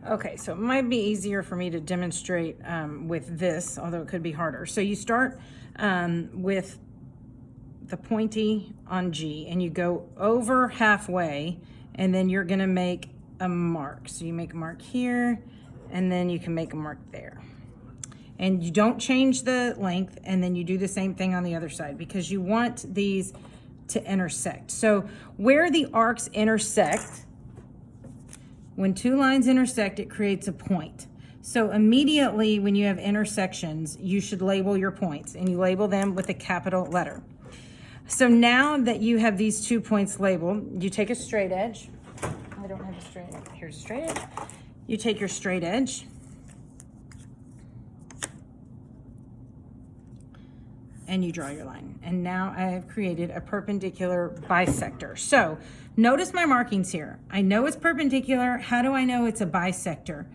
Okay, so it might be easier for me to demonstrate with this, although it could be harder. So you start with the pointy on G, and you go over halfway, and then you're gonna make a mark. So you make a mark here, and then you can make a mark there. And you don't change the length, and then you do the same thing on the other side because you want these to intersect. So where the arcs intersect, when two lines intersect, it creates a point. So immediately when you have intersections, you should label your points, and you label them with a capital letter. So now that you have these 2 points labeled, you take a straight edge. I don't have a straight edge. Here's a straight edge. You take your straight edge, and you draw your line. And now I have created a perpendicular bisector. So notice my markings here. I know it's perpendicular. How do I know it's a bisector?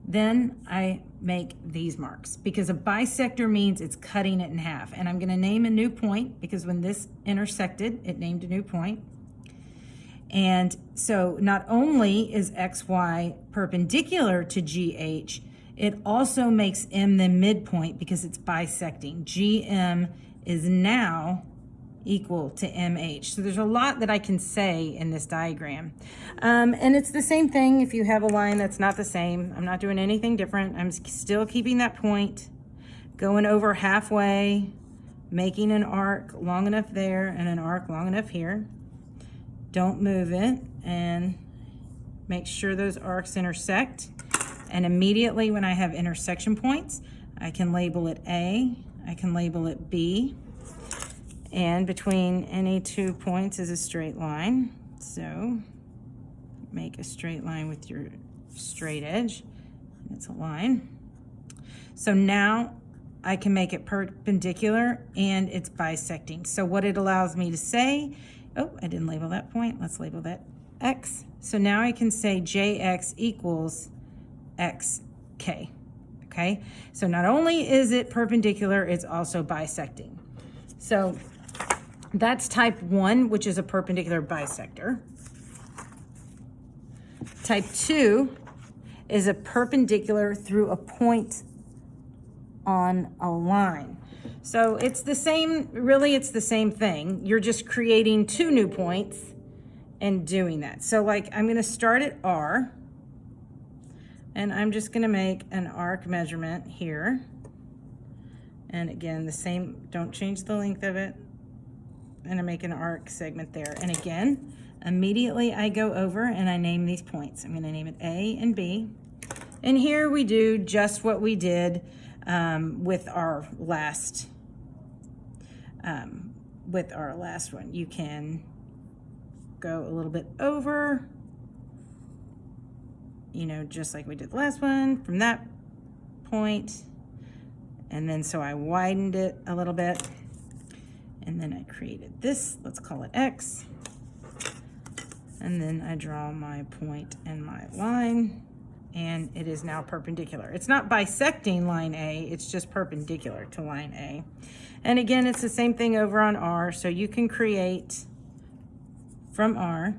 Then I make these marks, because a bisector means it's cutting it in half. And I'm gonna name a new point, because when this intersected, it named a new point. And so not only is XY perpendicular to GH, it also makes M the midpoint because it's bisecting. GM is now equal to MH. So there's a lot that I can say in this diagram. And it's the same thing if you have a line that's not the same. I'm not doing anything different. I'm still keeping that point, going over halfway, making an arc long enough there and an arc long enough here. Don't move it, and make sure those arcs intersect. And immediately when I have intersection points, I can label it A, I can label it B, and between any 2 points is a straight line. So make a straight line with your straight edge, and it's a line. So now I can make it perpendicular and it's bisecting. So what it allows me to say, oh, I didn't label that point, let's label that X. So now I can say JX equals XK, okay? So not only is it perpendicular, it's also bisecting. So that's type 1, which is a perpendicular bisector. Type 2 is a perpendicular through a point on a line. So it's the same, really it's the same thing. You're just creating 2 new points and doing that. So like I'm gonna start at R, and I'm just gonna make an arc measurement here. And again, the same, don't change the length of it. And I make an arc segment there. And again, immediately I go over and I name these points. I'm gonna name it A and B. And here we do just what we did with our last one. You can go a little bit over, you know, just like we did the last one from that point. And then so I widened it a little bit, and then I created this, let's call it X. And then I draw my point and my line, and it is now perpendicular. It's not bisecting line A, it's just perpendicular to line A. And again, it's the same thing over on R, so you can create from R,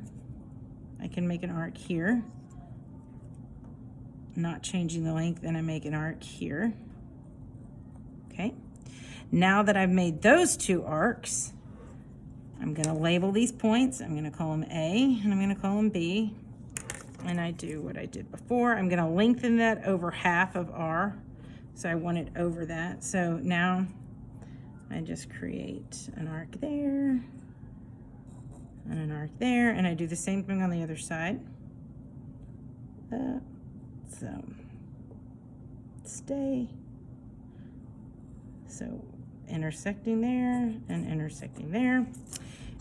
I can make an arc here, not changing the length, and I make an arc here. Okay, now that I've made those 2 arcs, I'm gonna label these points. I'm gonna call them A and I'm gonna call them B. And I do what I did before. I'm gonna lengthen that over half of R. So I want it over that. So now I just create an arc there and an arc there, and I do the same thing on the other side. So stay. So intersecting there and intersecting there.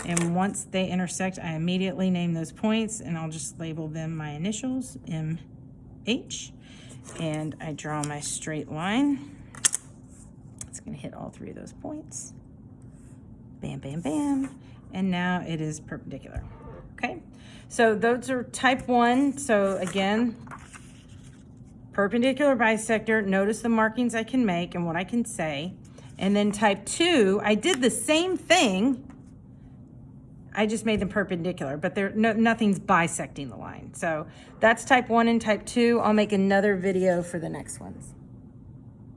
And once they intersect, I immediately name those points, and I'll just label them my initials, MH. And I draw my straight line. It's gonna hit all 3 of those points. Bam, bam, bam. And now it is perpendicular, okay? So those are type 1. So again, perpendicular bisector, notice the markings I can make and what I can say. And then type 2, I did the same thing, I just made them perpendicular, but nothing's bisecting the line. So that's type 1 and type 2. I'll make another video for the next ones.